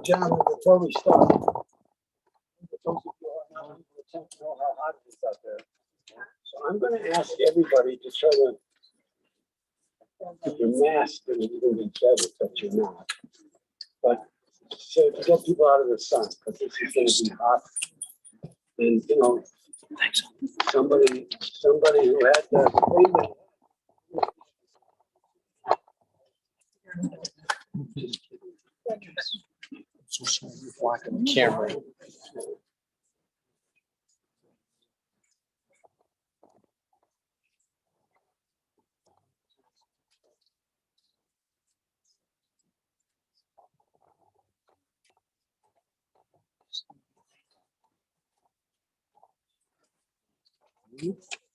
Gentlemen, before we start, for those of you who are not able to attend to know how hot it is out there, so I'm going to ask everybody to try to keep your mask and even be better that you're not. But so to get people out of the sun, because this is going to be hot. And you know, somebody who had the thing that So sorry, you're blocking the camera.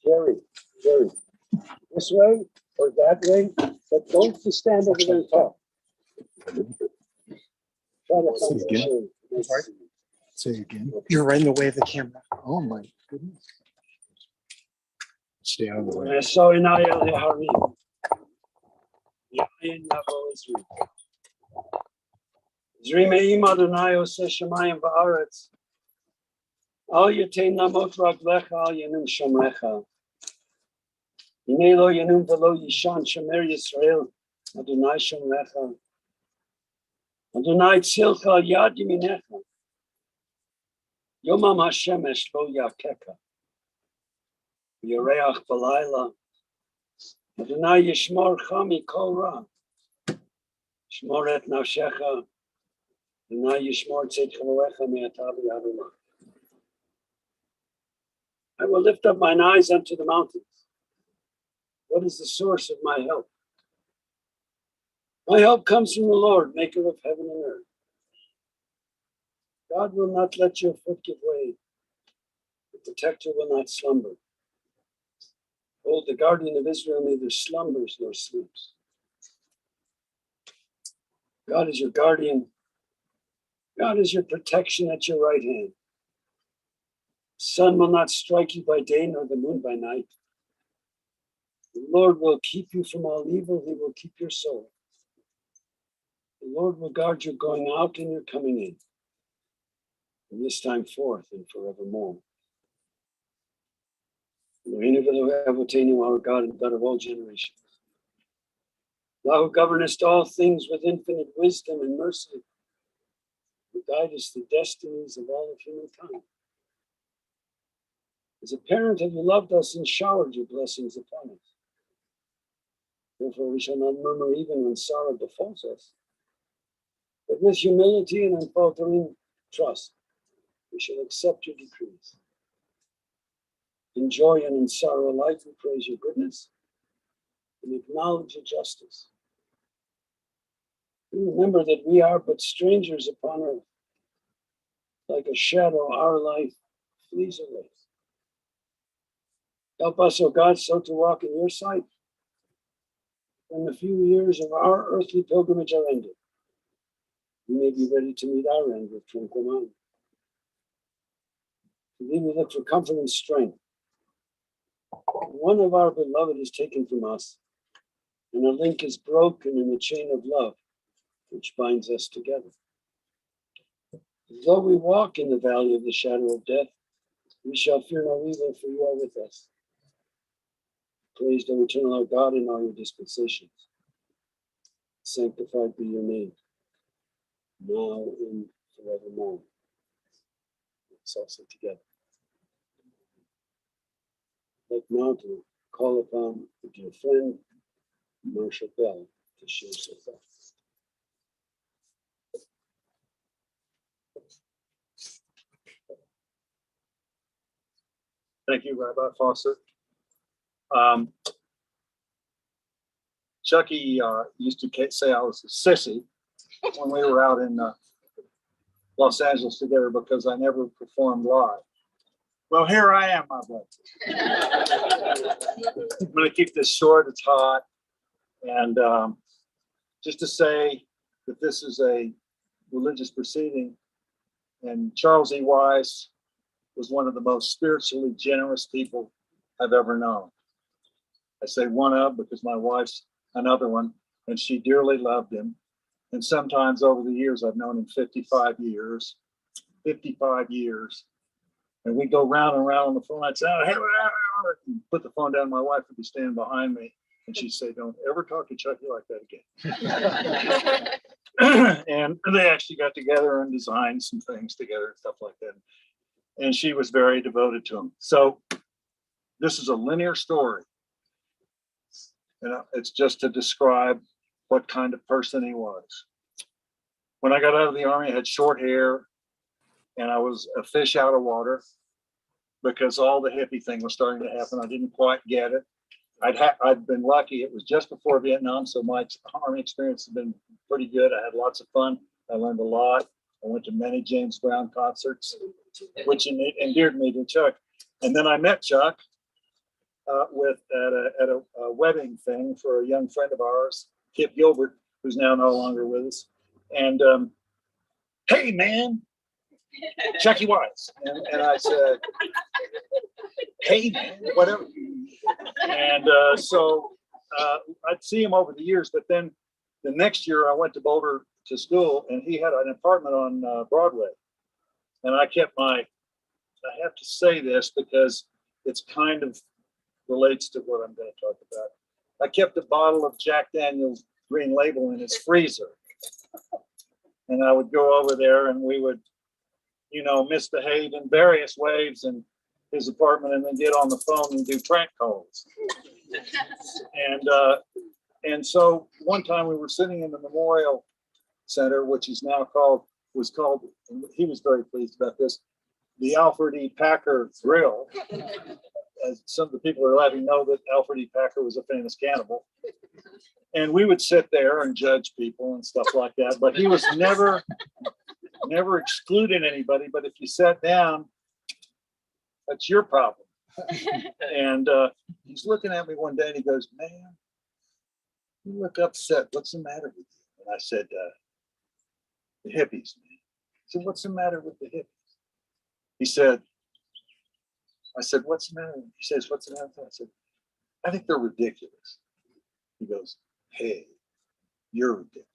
Jerry, this way or that way, but don't just stand over there and talk. Try to find the shade. Sorry? Say again. You're right in the way of the camera. Oh my goodness. Stay out of the way. So in Ayel Harim, Yain Navo Izri. Izri Me'im Adonai Oseh Shemayim Va'aretz. Al Yatein Namot Raglecha Al Yanum Shomrecha. Yinei Lo Yanum V'Lo Yishan Shomer Yisrael Adonai Shomrecha. Adonai Tzilcha Al Yad Yeminecha. Yomam HaShemesh Lo Yakeka. Yoreach B'Layla. Adonai Yishmor Chami Kol Ra. Shmor et Nafshecha. Adonai Yishmor Tzid Chaloecha Me'ata V'Yadoma. I will lift up mine eyes unto the mountains. What is the source of my help? My help comes from the Lord, maker of heaven and earth. God will not let your foot give way. The protector will not slumber. Behold, the guardian of Israel neither slumbers nor sleeps. God is your guardian. God is your protection at your right hand. The sun will not strike you by day, nor the moon by night. The Lord will keep you from all evil. He will keep your soul. The Lord will guard your going out and your coming in, from this time forth and forevermore. Our God and God of all generations. Thou who governest all things with infinite wisdom and mercy, who guidest the destinies of all of humankind. As a parent have you loved us and showered your blessings upon us. Therefore we shall not murmur even when sorrow befalls us, but with humility and unfaltering trust, we shall accept your decrees. In joy and in sorrow alike we praise your goodness and acknowledge your justice. We remember that we are but strangers upon earth. Like a shadow, our life flees away. Help us, O God, so to walk in your sight when the few years of our earthly pilgrimage are ended. We may be ready to meet our end with tranquil mind. To thee we look for comfort and strength. One of our beloved is taken from us, and a link is broken in the chain of love which binds us together. Though we walk in the valley of the shadow of death, we shall fear no evil, for you are with us. Praised, O eternal our God, in all your dispensations. Sanctified be your name, now and forevermore. Let's all sit together. I'd like now to call upon a dear friend, Marshall Bell, to share some thoughts. Thank you, Rabbi Fawcett. Chucky used to say I was a sissy when we were out in Los Angeles together because I never performed live. Well, here I am, my brother. I'm going to keep this short. It's hot. And just to say that this is a religious proceeding, and Charles E. Weiss was one of the most spiritually generous people I've ever known. I say one of because my wife's another one, and she dearly loved him. And sometimes over the years, I've known him 55 years, 55 years. And we go round and round on the phone. I'd say, oh, hey, put the phone down. My wife would be standing behind me. And she'd say, don't ever talk to Chucky like that again. And they actually got together and designed some things together and stuff like that. And she was very devoted to him. So this is a linear story. And it's just to describe what kind of person he was. When I got out of the Army, I had short hair and I was a fish out of water because all the hippie thing was starting to happen. I didn't quite get it. I'd been lucky. It was just before Vietnam, so my Army experience has been pretty good. I had lots of fun. I learned a lot. I went to many James Brown concerts, which endeared me to Chuck. And then I met Chuck at a wedding thing for a young friend of ours, Kip Gilbert, who's now no longer with us. And hey, man, Chucky Weiss. And I said, hey, man, whatever. And so I'd see him over the years, but then the next year I went to Boulder to school, and he had an apartment on Broadway. And I have to say this because it's kind of relates to what I'm going to talk about. I kept a bottle of Jack Daniel's Green Label in his freezer. And I would go over there and we would, misbehave in various ways in his apartment and then get on the phone and do prank calls. And so one time we were sitting in the Memorial Center, which is now was called, and he was very pleased about this, the Alfred E. Packer Grill. As some of the people are letting know that Alfred E. Packer was a famous cannibal. And we would sit there and judge people and stuff like that. But he was never excluding anybody. But if you sat down, that's your problem. And he's looking at me one day and he goes, man, you look upset. What's the matter with you? And I said, the hippies, man. He said, what's the matter with the hippies? I said, what's the matter? He says, what's the matter? I said, I think they're ridiculous. He goes, hey, you're ridiculous.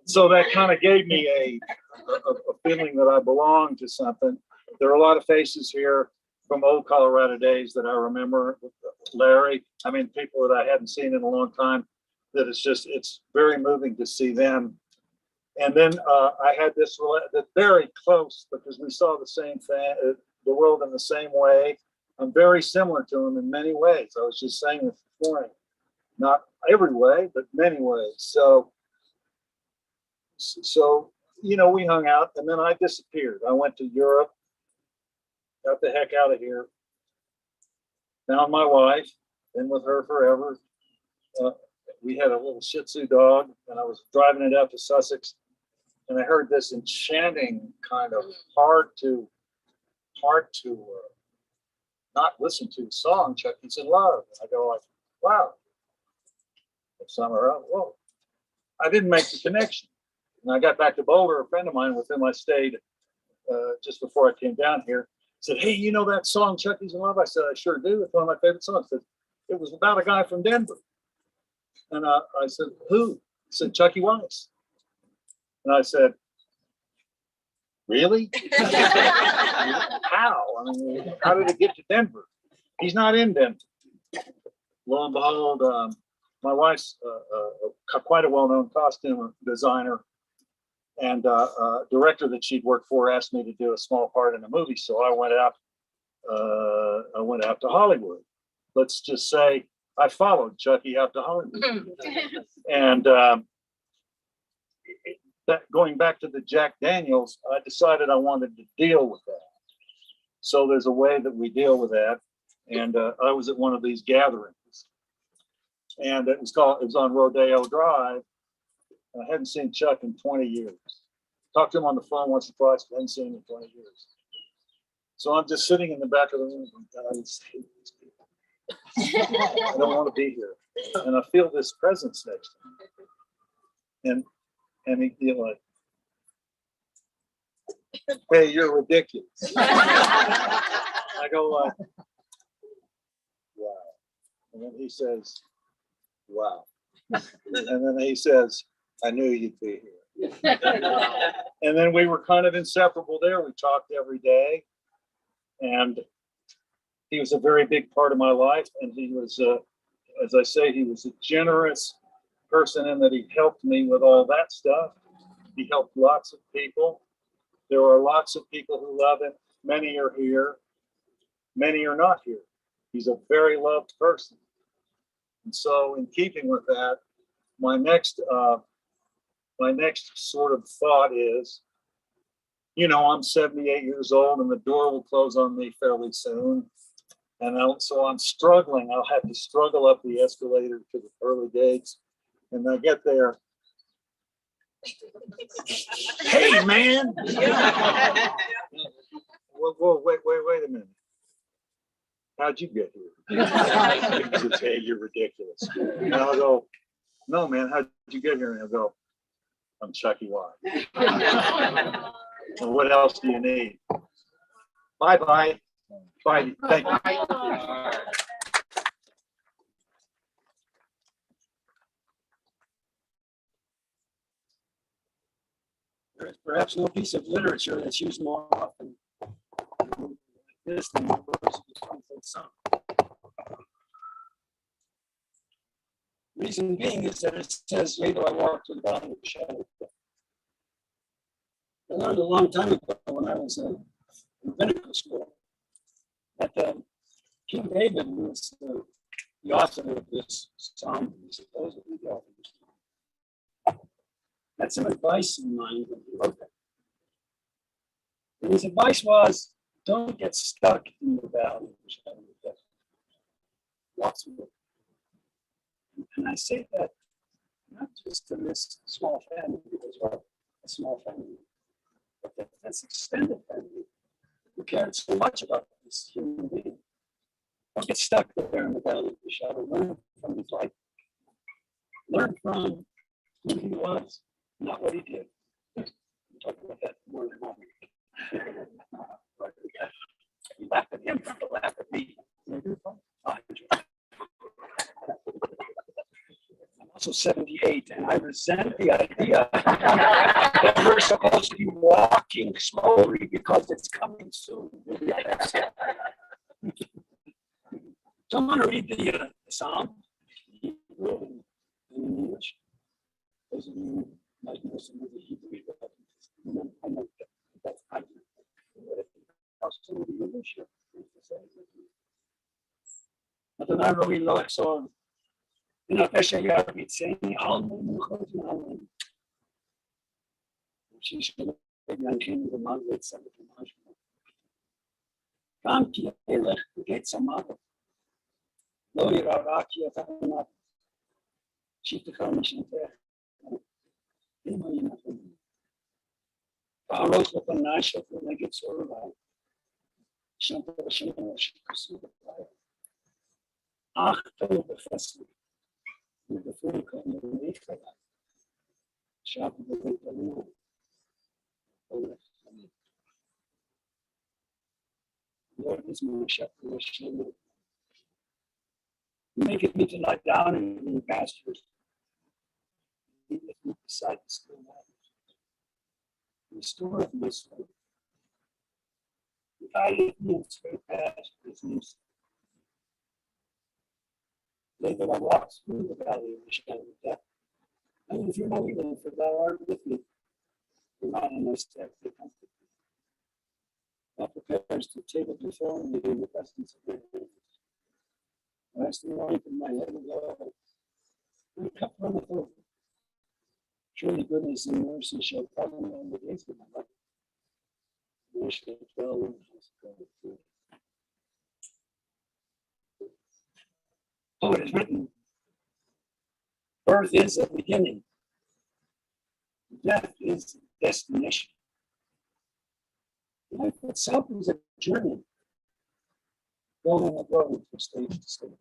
So that kind of gave me a feeling that I belonged to something. There are a lot of faces here from old Colorado days that I remember. Larry, people that I hadn't seen in a long time, that it's very moving to see them. And then I had this very close because we saw the same thing, the world in the same way. I'm very similar to him in many ways. I was just saying this morning, not every way, but many ways. So we hung out, and then I disappeared. I went to Europe, got the heck out of here, found my wife, been with her forever. We had a little Shih Tzu dog, and I was driving it out to Sussex, and I heard this enchanting kind of hard to not listen to song, Chucky's in Love. And I go like, wow. Whoa. I didn't make the connection. And I got back to Boulder, a friend of mine with whom I stayed just before I came down here, said, hey, you know that song, Chucky's in Love? I said, I sure do. It's one of my favorite songs. Said, it was about a guy from Denver. And I said, who? He said, Chucky Weiss. And I said, really? How? How did it get to Denver? He's not in Denver. Lo and behold, my wife's quite a well-known costume designer and director that she'd worked for asked me to do a small part in a movie. So I went out to Hollywood. Let's just say I followed Chucky out to Hollywood. And going back to the Jack Daniels, I decided I wanted to deal with that. So there's a way that we deal with that. And I was at one of these gatherings, and it was on Rodeo Drive. I hadn't seen Chuck in 20 years. Talked to him on the phone once or twice, but hadn't seen him in 20 years. So I'm just sitting in the back of the room. God, I just hate these people. I don't want to be here. And I feel this presence next to me. And he'd like, hey, you're ridiculous. I go, And then he says, wow. And then he says, I knew you'd be here. And then we were kind of inseparable there. We talked every day. And he was a very big part of my life. And he was, as I say, he was a generous person in that he helped me with all that stuff. He helped lots of people. There are lots of people who love him. Many are here. Many are not here. He's a very loved person. And so in keeping with that, my next sort of thought is, you know, I'm 78 years old and the door will close on me fairly soon. And so I'm struggling. I'll have to struggle up the escalator to the pearly gates. And I get there. Hey, man. Whoa, wait a minute. How'd you get here? He says, hey, you're ridiculous. And I'll go, no, man, how'd you get here? And he'll go, I'm Chucky Weiss. So what else do you need? Bye-bye. Bye. Thank you. There is perhaps no piece of literature that's used more often like this than the verse of the Springfield Song. Reason being is that it says, yea, though I walk through the valley of the shadow of death. I learned a long time ago when I was in rabbinical school that King David was the author of this psalm, supposedly the author of this psalm. Had some advice in mind when he wrote that. And his advice was, don't get stuck in the valley of the shadow of death. Walk through it. And I say that not just to this small family, because we're a small family, but that's extended family who cared so much about this human being. Don't get stuck there in the valley of the shadow. Learn from his life. Learn from who he was, not what he did. We'll talk about that more in a moment. You laugh at him, don't laugh at me. I'm also 78, and I resent the idea that we're supposed to be walking slowly because it's coming soon. So I'm going to read the psalm in English. Those of you might know some of the Hebrew, I know that's kind of some of the English. But I really like so. In a pesha yarbit saying, "Almu muchot na'alim." She's going to be king of the Maghreb, some of the Maghreb. Kam ki elech get some other. Lo iraraki atamat. She took her mission there. Paros with a nice of the legged sort of life. Something she pursued the fire. Ach, told the festival. With the food coming to make for that. Shop of the winter. Lord is my shepherd, you make me to lie down in green pastures. You lead me beside the still waters. Restore my soul. Guide me in straight paths for his name's sake. Lay that I walk through the valley of the shadow of death. I will fear no evil, for thou art with me. Your rod and thy staff, they comfort me. Thou prepares the table before me in the presence of my enemies. Thou hast anointed my head with oil. My cup runneth over. Surely goodness and mercy shall follow me all the days of my life. And I shall dwell in the house of God forever. Oh, it is written, birth is a beginning, death is a destination. Life itself is a journey, going abroad from stage to stage.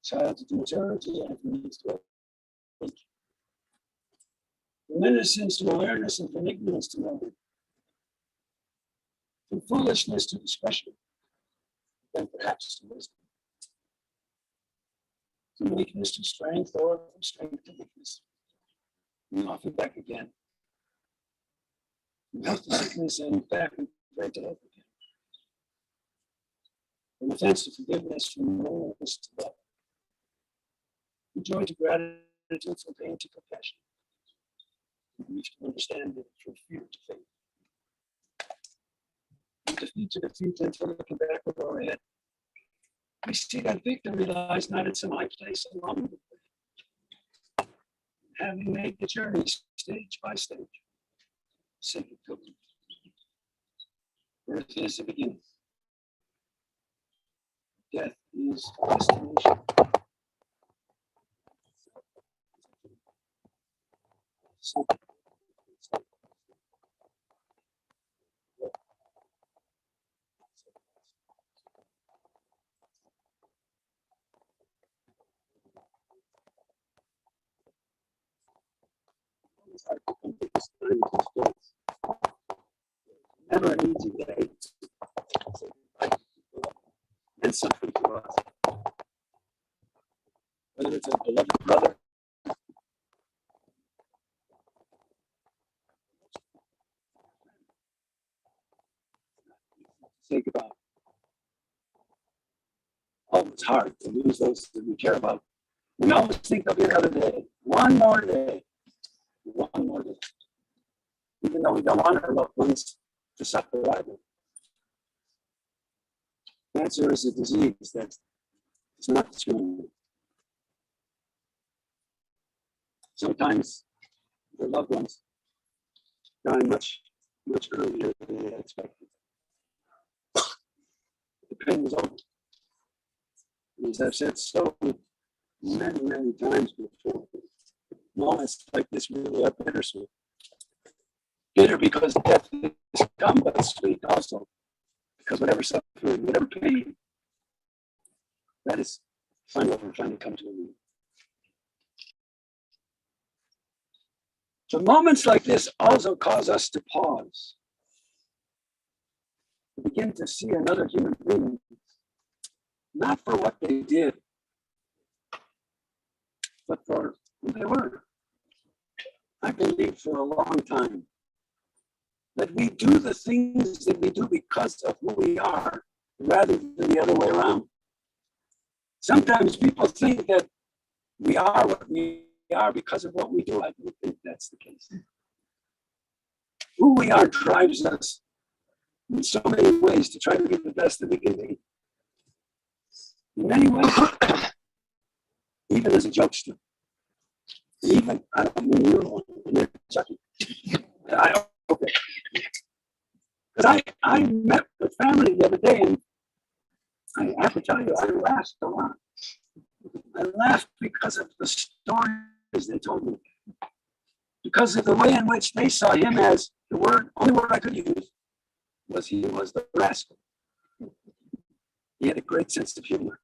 Childhood to maturity and from youth to age. From innocence to awareness and from ignorance to knowledge. From foolishness to discretion, then perhaps to wisdom. from weakness to strength or from strength to weakness. And off and back again. From health to sickness and back and right to health again. From offense to forgiveness, from loneliness to love. From joy to gratitude, from pain to compassion. From grief to understanding, from fear to faith. From defeat to defeat, and from looking backward or ahead. We see that victory lies not in some high place along the way. Having made the journey stage by stage, sacred pilgrimage. Birth is the beginning. Death is the destination. So, never an easy day. And suffering to us. Whether it's a beloved brother, say goodbye. Oh, it's hard to lose those that we care about. We always think there'll be another day, one more day, one more day. Even though we don't want our loved ones to suffer either. Cancer is a disease that is not discriminating. Sometimes the loved ones die much, much earlier than they had expected. The pain was over. As I've said so many, many times before, moments like this really are bittersweet. Bitter because death is come, but sweet also. Because whatever suffering, whatever pain, that is finally come to an end. So moments like this also cause us to pause. To begin to see another human being, not for what they did, but for who they were. I believe for a long time that we do the things that we do because of who we are, rather than the other way around. Sometimes people think that we are what we are because of what we do. I don't think that's the case. Who we are drives us in so many ways to try to be the best that we can be. In many ways, even as a jokester. Even, I don't mean you're Chucky. Okay. Because I met with family the other day, and I have to tell you, I laughed a lot. I laughed because of the stories they told me. Because of the way in which they saw him as the only word I could use was he was the rascal. He had a great sense of humor.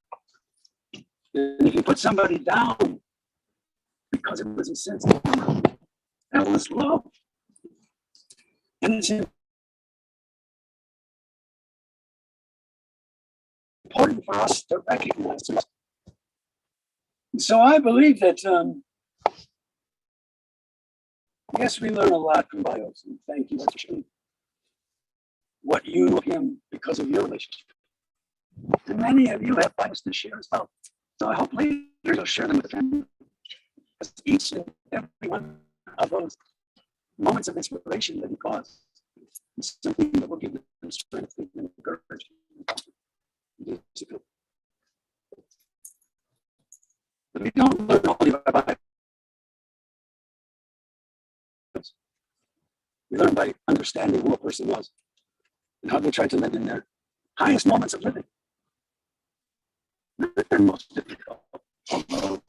And if you put somebody down because it was a sense of humor, that was love. And it's important for us to recognize this. So I believe that, yes, we learn a lot from bios, and thank you for sharing what you know him because of your relationship. And many of you have bios to share as well. So I hope later you'll share them with the family. Because each and every one of those moments of inspiration that he caused is something that will give them strength and encouragement. But we don't learn only by bios. We learn by understanding who a person was and how they tried to live in their highest moments of living. Not their most difficult, although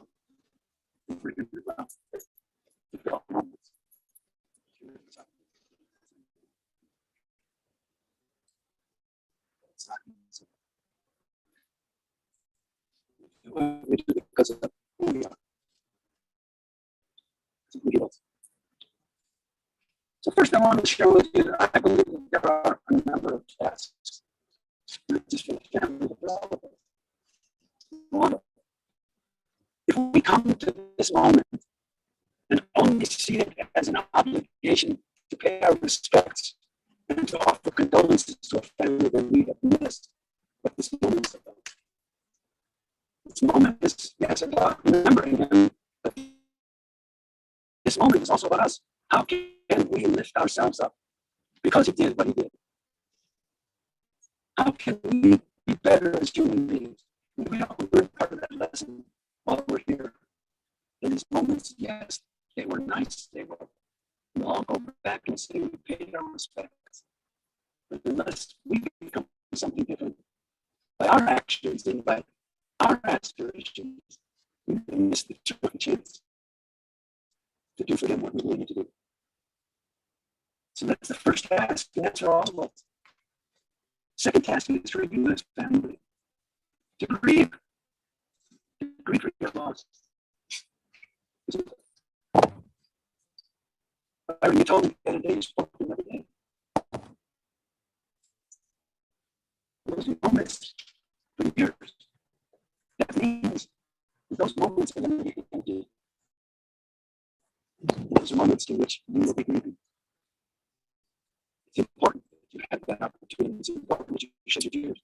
difficult moments. We do it because of who we are. So first I want to share with you that I believe that there are a number of tasks, not just for the family, but for all of us. If we come to this moment and only see it as an obligation to pay our respects and to offer condolences to a family that we have missed, what this moment is about. This moment is, yes, about remembering him, but this moment is also about us. How can we lift ourselves up because he did what he did? How can we be better as human beings? We all learn part of that lesson while we're here. In these moments, yes, they were nice. We'll all go back and say we paid our respects. But unless we become something different by our actions and by our aspirations, we miss the chance to do for him what we need to do. So that's the first task, and that's for all of us. Second task is for you as family to grieve for your loss. You told me the other day, you spoke to me the other day. Those moments for years. That means those moments are going to be empty. Those moments in which you will be grieving. It's important that you have that opportunity. It's important that you shed your tears.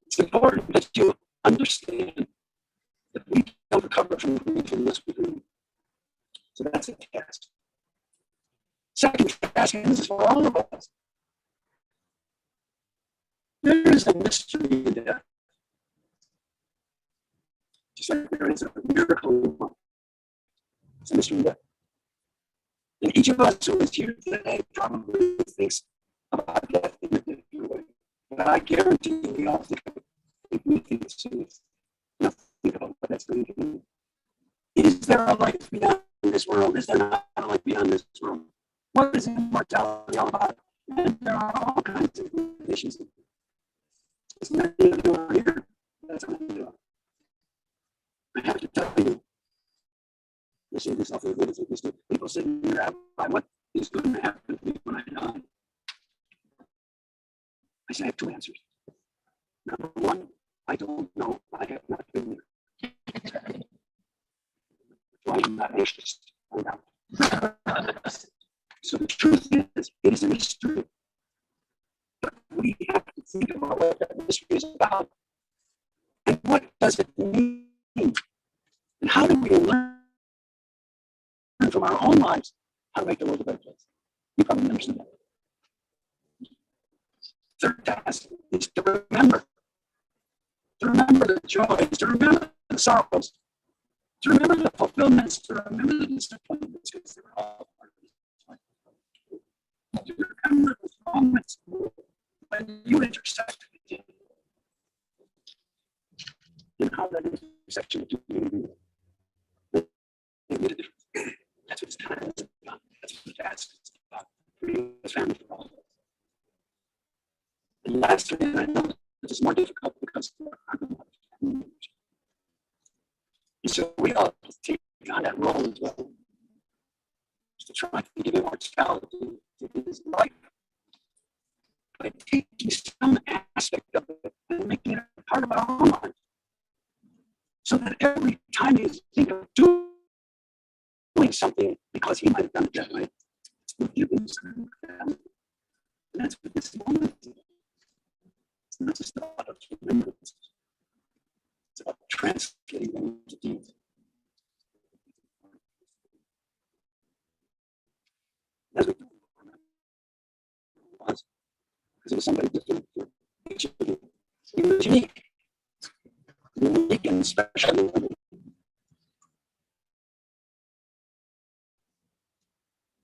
It's important that you understand that we don't recover from grief unless we grieve. So that's a task. Second task, and this is for all of us. There is a mystery in death. Just like there is a miracle in life. It's a mystery in death. And each of us who is here today probably thinks about death in a different way. But I guarantee you, we all think it's serious. Think about what that's going to mean. Is there a life beyond this world? Is there not a life beyond this world? What is immortality all about? And there are all kinds of conditions. It's not even here. That's what I'm doing. I have to tell you. I say this often. People say, what is going to happen to me when I die? I say I have two answers. Number one, I don't know. I have not been there. So I'm not anxious. I'm out. So the truth is, it is a mystery. But we have to think about what that mystery is about. And what does it mean? And how do we learn from our own lives how to make the world a better place? You probably understand that. Third task is to remember. To remember the joys, to remember the sorrows, to remember the fulfillments, to remember the disappointments, because they're all part of this life. To remember those moments when you intersect with it, and how that intersection to you made a difference. That's what it's kind of about. That's what the task is about. For you as family, for all of us. And lastly, and I know this is more difficult because so we all take on that role as well, to try to give immortality to his life by taking some aspect of it and making it a part of our own life. So that every time you think of doing something because he might have done it that way, it's forgiving certain family. And that's what this moment is. It's not just about remembrance. It's about translating them into deeds. That's what it was. Because it was somebody different for each of you. He was unique. Unique and special.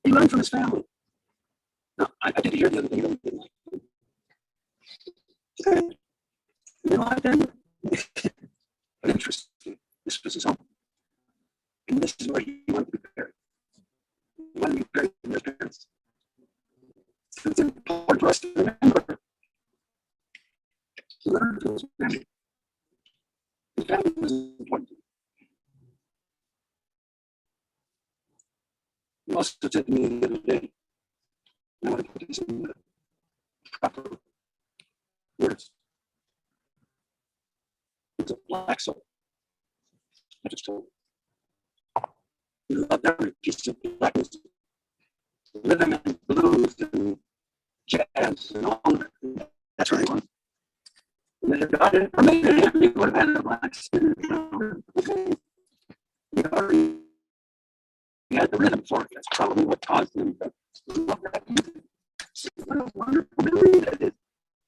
He learned from his family. Now, I did hear the other day, he really didn't like it. Okay. You know, I didn't. But interesting. This was his home. And this is where he wanted to be buried. He wanted to be buried with his parents. So it's important for us to remember. To learn from his family. His family was important. He also said to me the other day, I want to put this in the proper words. It's a black soul. I just told him. He loved every piece of black music, rhythm and blues and jazz and all of it. That's where he was. And if God had permitted him, he would have had a black skin. He already had the rhythm for it. That's probably what caused him to love that music. So what a wonderful memory that is.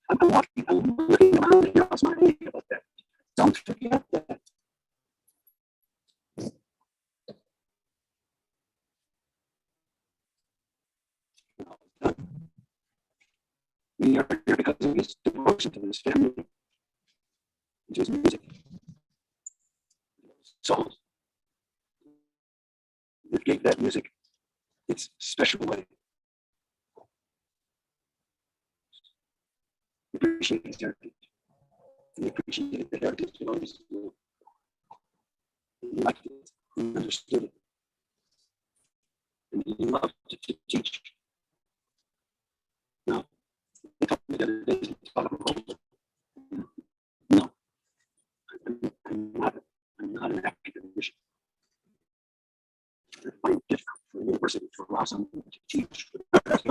I'm looking around and I was wondering about that. Don't forget that. We are here because of his devotion to his family, and to his music. Souls that gave that music its special way. We appreciate his heritage. And we appreciate the heritage of his world. He liked it. He understood it. And he loved to teach. Now, they told me the other day, he taught about no, I'm not an academician. I find it difficult for a university to allow someone to teach. But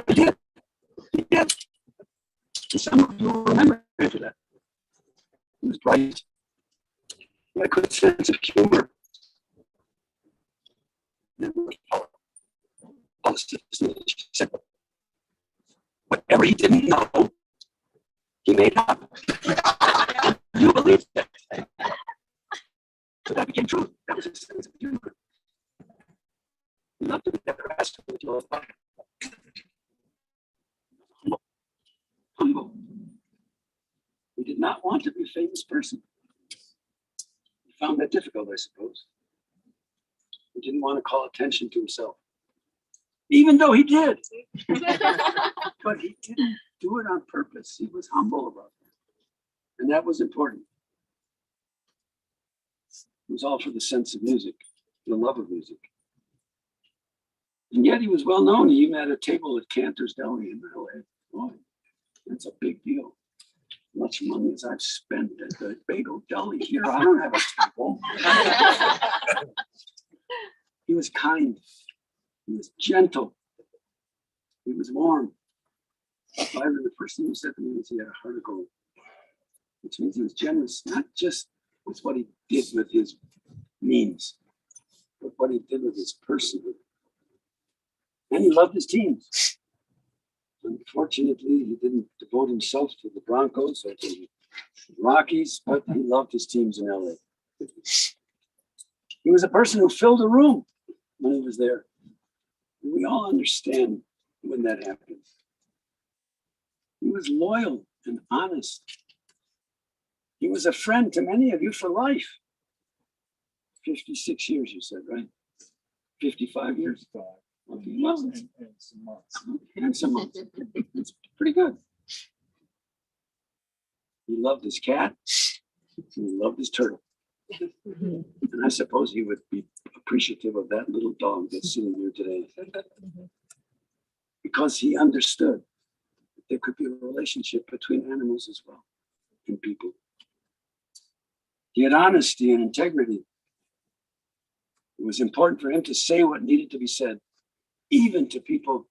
he did. He did. And some of you will remember after that. He was bright. He had a good sense of humor. All the citizens said, whatever he didn't know, he made up. You believe that. So that became true. That was his sense of humor. He loved to be there, asked him to love back. Humble. He did not want to be a famous person. He found that difficult, I suppose. He didn't want to call attention to himself. Even though he did. But he didn't do it on purpose. He was humble about it. And that was important. It was all for the sense of music, the love of music. And yet he was well known. He even had a table at Cantor's Deli in LA. Boy, that's a big deal. Much money as I've spent at the bagel deli here, I don't have a table. He was kind. He was gentle. He was warm. Byron, the first thing he said to me was he had a heart of gold, which means he was generous, not just with what he did with his means, but what he did with his personhood. And he loved his teams. Unfortunately, he didn't devote himself to the Broncos or the Rockies, but he loved his teams in LA. He was a person who filled a room when he was there. And we all understand when that happens. He was loyal and honest. He was a friend to many of you for life. 56 years, you said, right? 55 years. Okay, well, And some months. and some months. It's pretty good. He loved his cat. He loved his turtle. And I suppose he would be appreciative of that little dog that's sitting here today. Because he understood that there could be a relationship between animals as well and people. He had honesty and integrity. It was important for him to say what needed to be said, even to people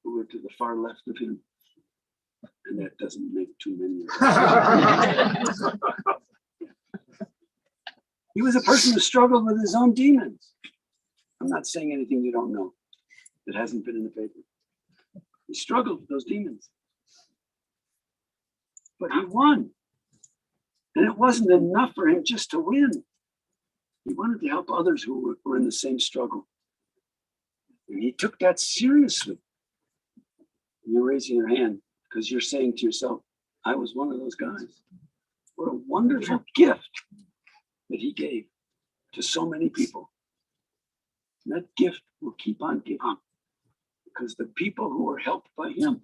who were to the far left of him. And that doesn't make too many of us. He was a person who struggled with his own demons. I'm not saying anything you don't know that hasn't been in the paper. He struggled with those demons. But he won. And it wasn't enough for him just to win. He wanted to help others who were in the same struggle. And he took that seriously. You're raising your hand because you're saying to yourself, I was one of those guys. What a wonderful gift that he gave to so many people. And that gift will keep on giving because the people who were helped by him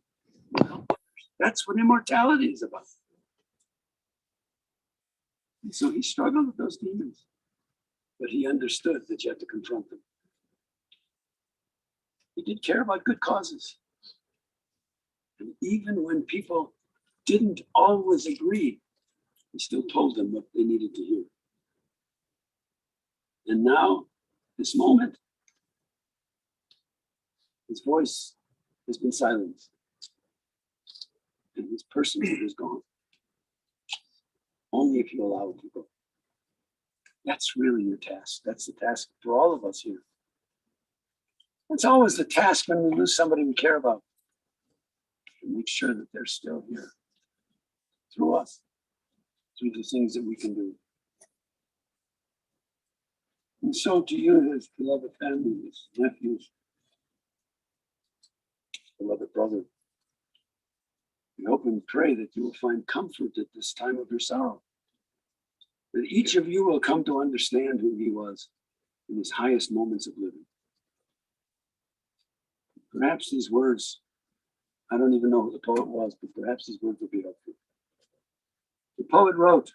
will help others. That's what immortality is about. And so he struggled with those demons, but he understood that you had to confront them. He did care about good causes. And even when people didn't always agree, He still told them what they needed to hear. And now, this moment, his voice has been silenced. And his personhood is gone. Only if you allow it to go. That's really your task. That's the task for all of us here. It's always the task when we lose somebody we care about. To make sure that they're still here. Through us. Through the things that we can do. And so to you, his beloved family, his nephews, beloved brother, we hope and pray that you will find comfort at this time of your sorrow. That each of you will come to understand who he was in his highest moments of living. Perhaps these words, I don't even know who the poet was, but perhaps these words will be helpful. The poet wrote,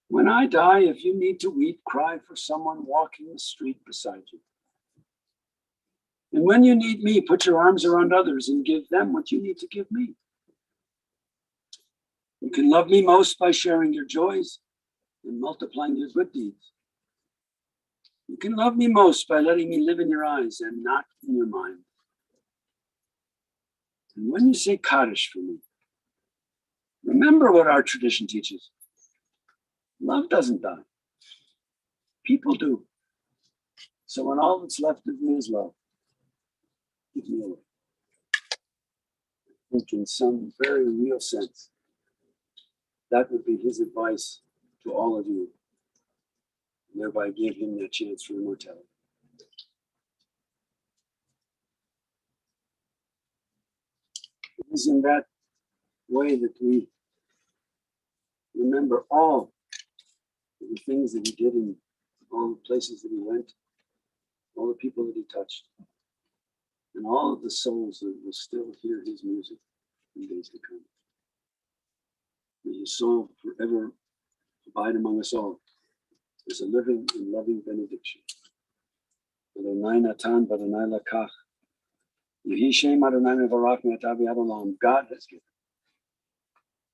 "When I die, if you need to weep, cry for someone walking the street beside you. And when you need me, put your arms around others and give them what you need to give me. You can love me most by sharing your joys and multiplying your good deeds. You can love me most by letting me live in your eyes and not in your mind. And when you say Kaddish for me, remember what our tradition teaches. Love doesn't die. People do. So when all that's left of me is love, give me away." I think in some very real sense, that would be his advice to all of you, and thereby give him that chance for immortality. It is in that way that we remember all the things that he did and all the places that he went, all the people that he touched, and all of the souls that will still hear his music in days to come. May his soul forever abide among us all as a living and loving benediction. Adonai Natan v'Adonai Lakach. Yehi Shem Adonai Mevarach me'ata v'ad olam. God has given.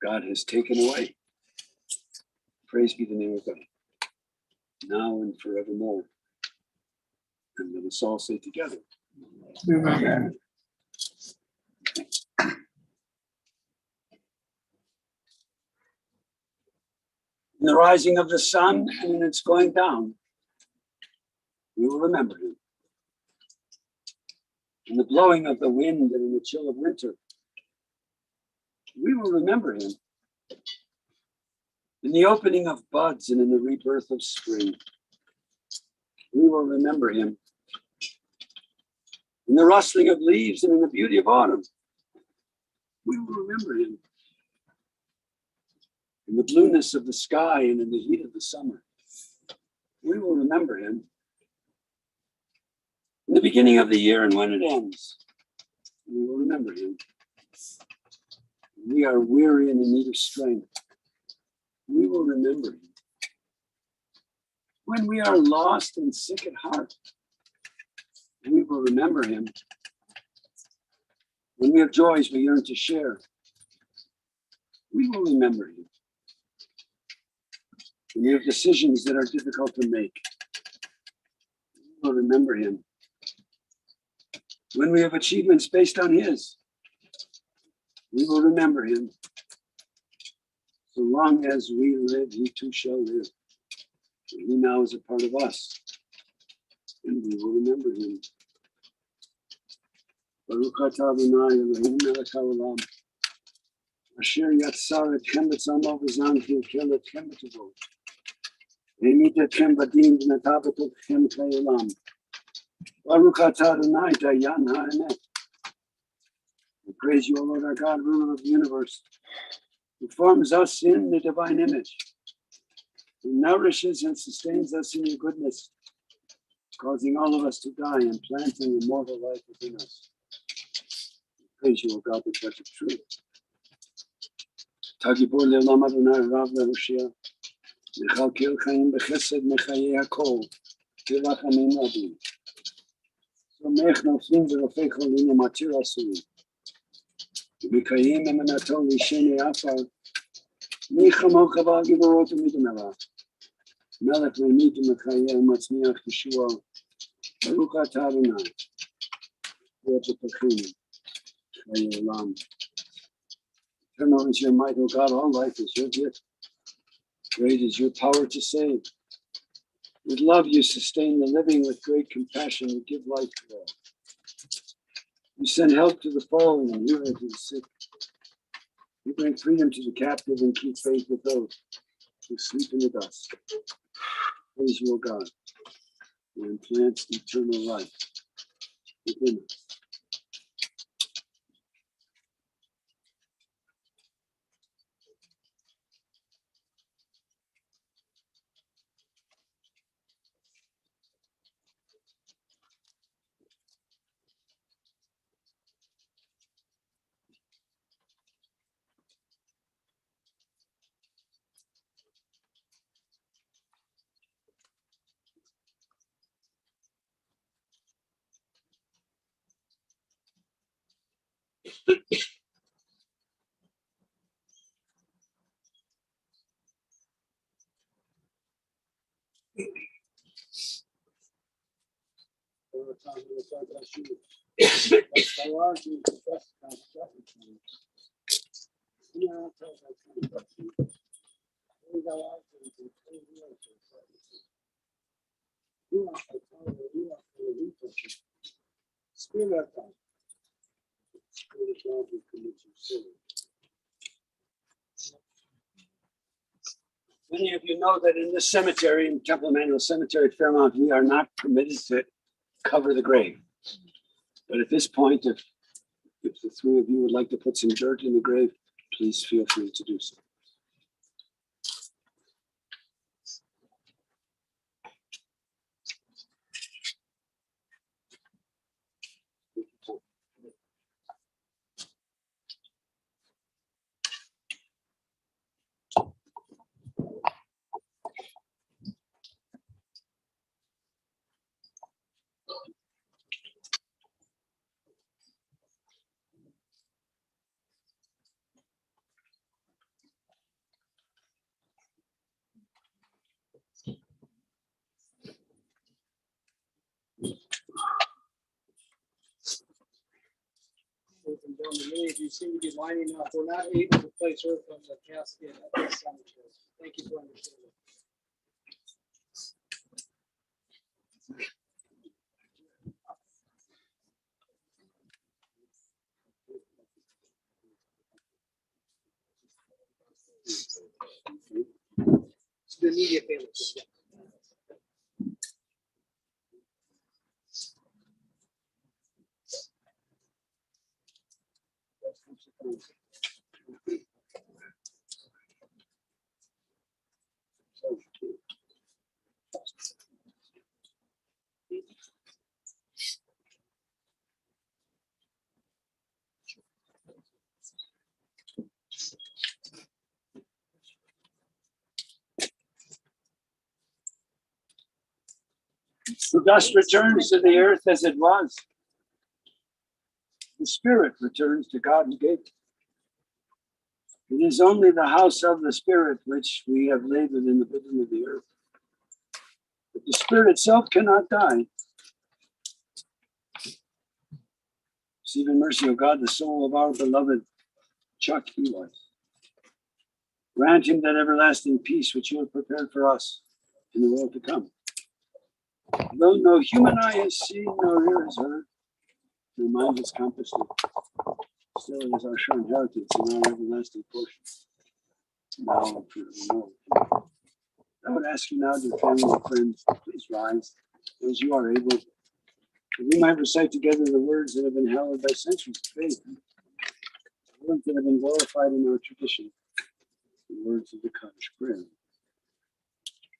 God has taken away. Praise be the name of God, now and forevermore. And let us all say together, Amen. In the rising of the sun and in its going down, we will remember him. In the blowing of the wind and in the chill of winter, we will remember him. In the opening of buds and in the rebirth of spring, we will remember him. In the rustling of leaves and in the beauty of autumn, we will remember him. In the blueness of the sky and in the heat of the summer, we will remember him. In the beginning of the year and when it ends, we will remember him. When we are weary and in need of strength, we will remember him. When we are lost and sick at heart, we will remember him. When we have joys we yearn to share, we will remember him. When we have decisions that are difficult to make, we will remember him. When we have achievements based on his, we will remember him. So long as we live, he too shall live. And he now is a part of us, and we will remember him. Baruch atah Adonai Eloheinu melech haolam, asher yatzar etchem b'tzalmo v'zan v'yokel etchem b'tovot, v'himit etchem b'din v'natav b'tovchem k'olam. Baruch atah Adonai dayan ha'emet. We praise you, O Lord our God, ruler of the universe, who forms us in the divine image, who nourishes and sustains us in your goodness, causing all of us to die and planting immortal life within us. We praise you, O God, the judge of truth. Tagibor le'olam Adonai Rav le'Hoshea, mechalkel chaim b'chesed mechayei hakol, v'rachamim rabim. Somech noflim v'rofei cholim u'matir asurim. V'mekayim emanato l'shenei afar, מי כמוך בגיבורות ומדמרה. מלך ממית ומחיה ומצמיח ישועה. ברוך אתה אדוני. ותפתחנו חיי עולם. Eternal is your might, O God, all life is your gift. Great is your power to save. With love you sustain the living, with great compassion you give life to all. You send help to the fallen and healing to the sick. You bring freedom to the captive and keep faith with those who sleep in the dust. Praise you, O God, who implants eternal life within us. Many of you know that in this cemetery, in Temple Emmanuel Cemetery, Fairmount, we are not permitted to cover the grave. But at this point, if the three of you would like to put some dirt in the grave, please feel free to do so. Many of you seem to be lining up. We're not able to place earth on the casket at this cemetery. Thank you for understanding. It's the immediate family. The dust returns to the earth as it was. The spirit returns to God and gave. It is only the house of the spirit which we have labored in the bosom of the earth. But the spirit itself cannot die. Receive in mercy, O God, the soul of our beloved Chuck Weiss. Grant him that everlasting peace which you have prepared for us in the world to come. Though no human eye has seen, nor ear has heard, no mind has compassed it, still it is our sure inheritance and our everlasting portion. Now and forevermore. I would ask you now, dear family and friends, please rise as you are able. We might recite together the words that have been hallowed by centuries of faith, the words that have been glorified in our tradition, the words of the Kaddish prayer.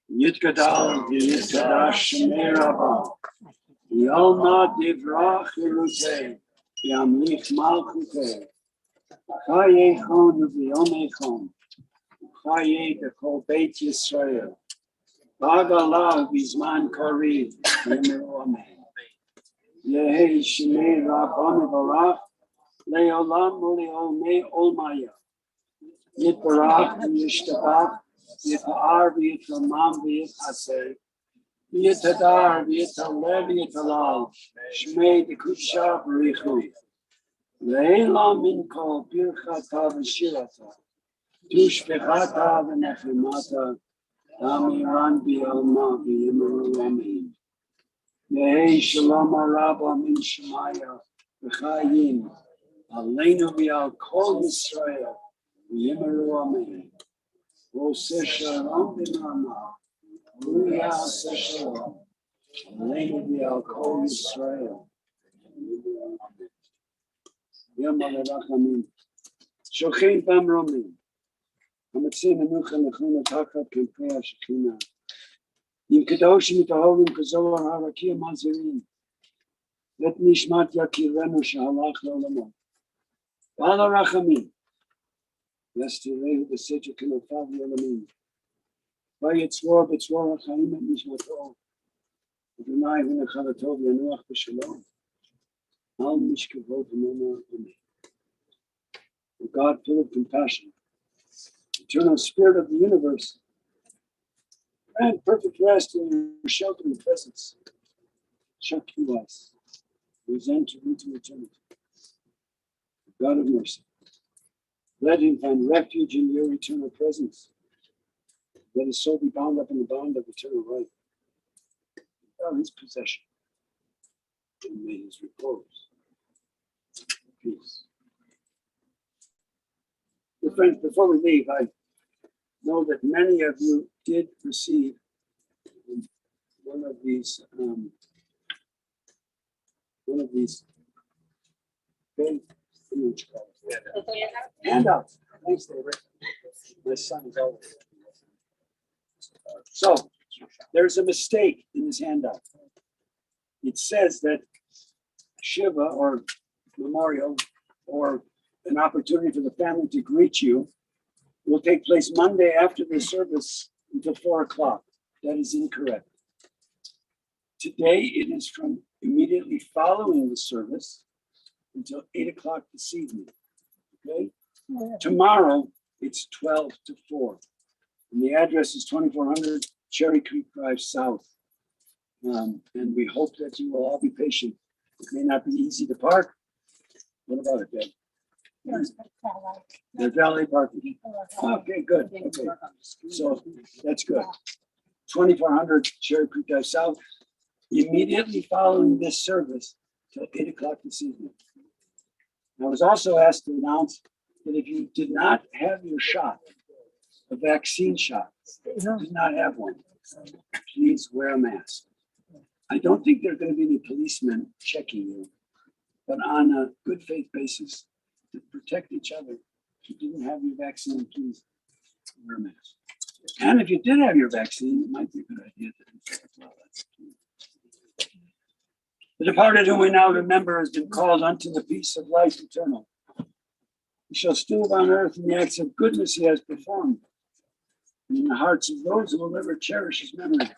Yitgadal v'yitkadash shemei rabba, Yalma divrach eruteh, Yamlich malchuteh, Chayechon v'yomechon, Chaye b'kol Beit Yisrael, Bagalav b'zman kariv, Yemeru amen. Yehi shemei rabba mevarach, Leolam u'leolmei olmaya. Yitbarach v'yishtabach, Yit'ar v'yitramam v'yit'aseh, v'yit'adar v'yit'aleh v'yit'alal, Shmei d'kudsha b'richu, Le'ela min kol birchata v'shirata, Tushbechata v'nechemata, Amiran b'yalma v'yimaru amin. Yehi shalom araba min shemaya v'chayim, Aleinu v'al kol Yisrael, v'yimaru amin. Oseh shalom b'nama, Ruya aseh shalom, Aleinu v'al kol Yisrael, v'yimaru amin. Yom Rachamim. Shochin bam romim. Hamatzim menucha nechuna tachat kempei hashechina. Im kedoshim itaholim kazohar harakia mazirim. Let nishmat yakirenu shehalach le'olamot. Bala rachamim. Yestirehu b'secha kenofav yolamim. Vayetzror b'tzror ha'chaim et nishmato. Adonai hu nechalato v'yanuach b'shalom. Al mishkavo v'mona amen. O God, full of compassion, eternal spirit of the universe, grant perfect rest in your sheltering presence. Chuck Weiss, who is entered into eternity. God of mercy, let him find refuge in your eternal presence. Let his soul be bound up in the bond of eternal life. Without his possession, and may his repose. Peace. Dear friends, before we leave, I know that many of you did receive one of these big handouts. Thanks, David. My son is always. So there's a mistake in this handout. It says that Shiva or memorial or an opportunity for the family to greet you will take place Monday after the service until 4 o'clock. That is incorrect. Today it is from immediately following the service until 8 o'clock this evening. Okay? Tomorrow it's 12 to 4. And the address is 2400 Cherry Creek Drive South. And we hope that you will all be patient. It may not be easy to park. What about it, Deb? The valet parking. Okay, good. Okay. So that's good. 2400 Cherry Creek Drive South. Immediately following this service till 8 o'clock this evening. I was also asked to announce that if you did not have your shot, a vaccine shot, did not have one, please wear a mask. I don't think there are going to be any policemen checking you, but on a good faith basis, to protect each other, if you didn't have your vaccine, please wear a mask. And if you did have your vaccine, it might be a good idea to. The departed whom we now remember has been called unto the peace of life eternal. He shall still on earth in the acts of goodness he has performed. And in the hearts of those who will ever cherish his memory,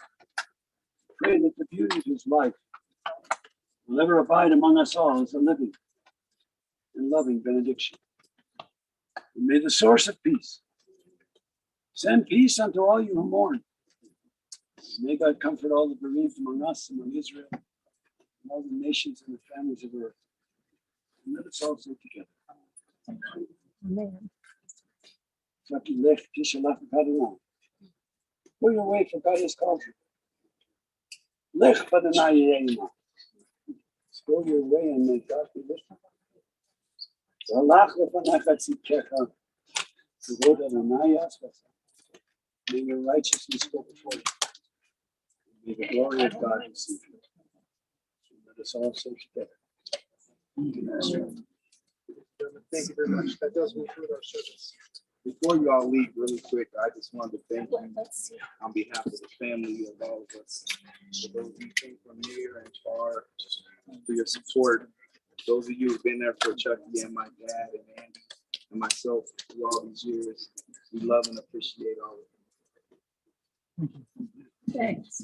pray that the beauty of his life will ever abide among us all as a living and loving benediction. And may the source of peace send peace unto all you who mourn. May God comfort all the bereaved among us, among Israel, and all the nations and the families of earth. And let us all stay together. Amen. Go your way, for God has called you. Lech Padonai Yeima. Go your way and may God be with you. Zalach lefanecha tzidkecha. Kavod Adonai yasvasa. May your righteousness go before you. May the glory of God receive you. Let us all stay together. Thank you very much. That does conclude our service. Before you all leave really quick, I just wanted to thank you on behalf of the family of all of us, for those who came from near and far, for your support. Those of you who've been there for Chucky and my dad and Andy and myself through all these years, we love and appreciate all of it. Thanks.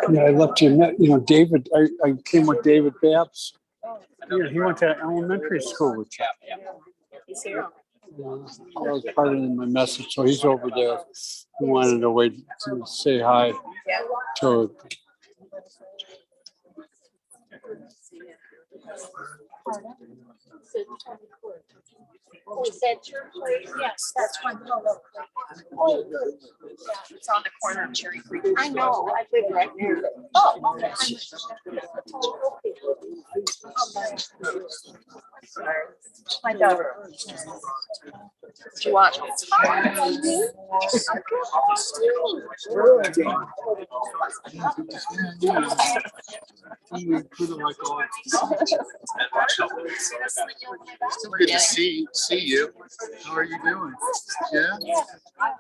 Yeah, I left David, I came with David Babs. Yeah, he went to elementary school with Chuck. He's here. That was part of my message, so he's over there. He wanted to wait to say hi to. Oh, is that your place? Yes, that's one. Oh, good. Yeah, it's on the corner of Cherry Creek. I know, I live right near it. Oh, okay. My daughter. Do you want? Good to see you. How are you doing? Yeah.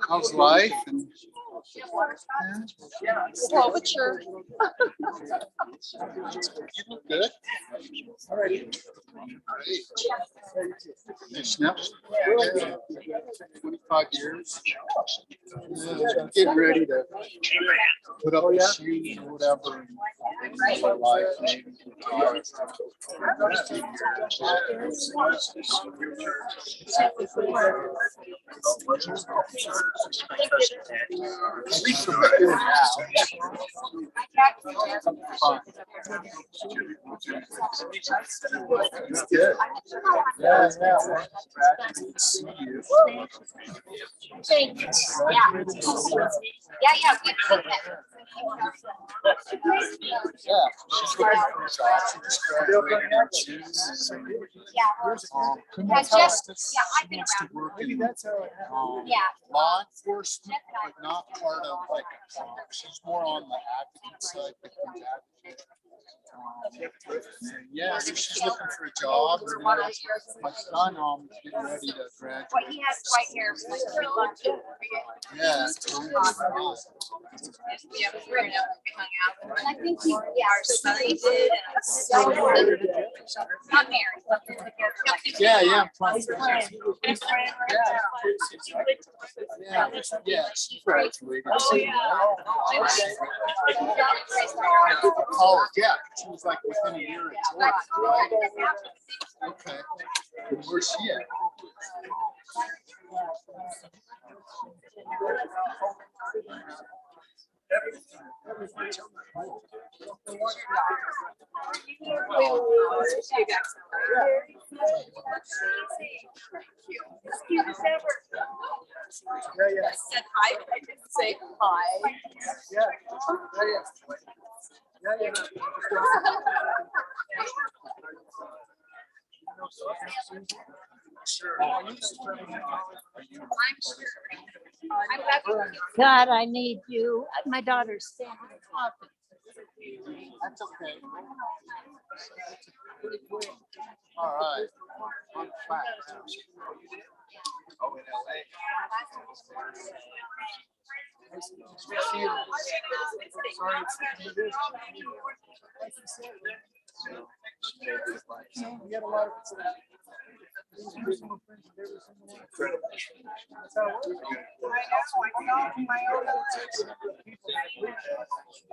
How's life? And Oh, but sure. you look good. All right. Nice snaps. 25 years. Getting ready to put up a shoe or whatever. My life. Good. Yeah. See you. Thanks. Yeah. Yeah. Good to see that. Yeah, she's looking for a job. She just graduated in June. Yeah. I just, I've been Wants to around. work in Yeah. law enforcement, but not part of like, she's more on the advocate side, victim advocate. Yeah, so she's looking for a job. And my son, getting ready to graduate. What he has right here. Yeah. Yeah, we're gonna be hung out. And I think our son did. Not married, but they're together. Yeah. His friend. Yeah, she graduated. Oh, yeah. Oh, yeah, she was like within a year of George, right? Okay. And where's she at? I said hi, but I didn't say hi. God, I need you. My daughter's standing talking. That's okay. All right. I'm fine. Oh, in LA. Sorry, we had a lot of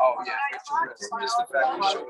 oh yeah, just the fact we showed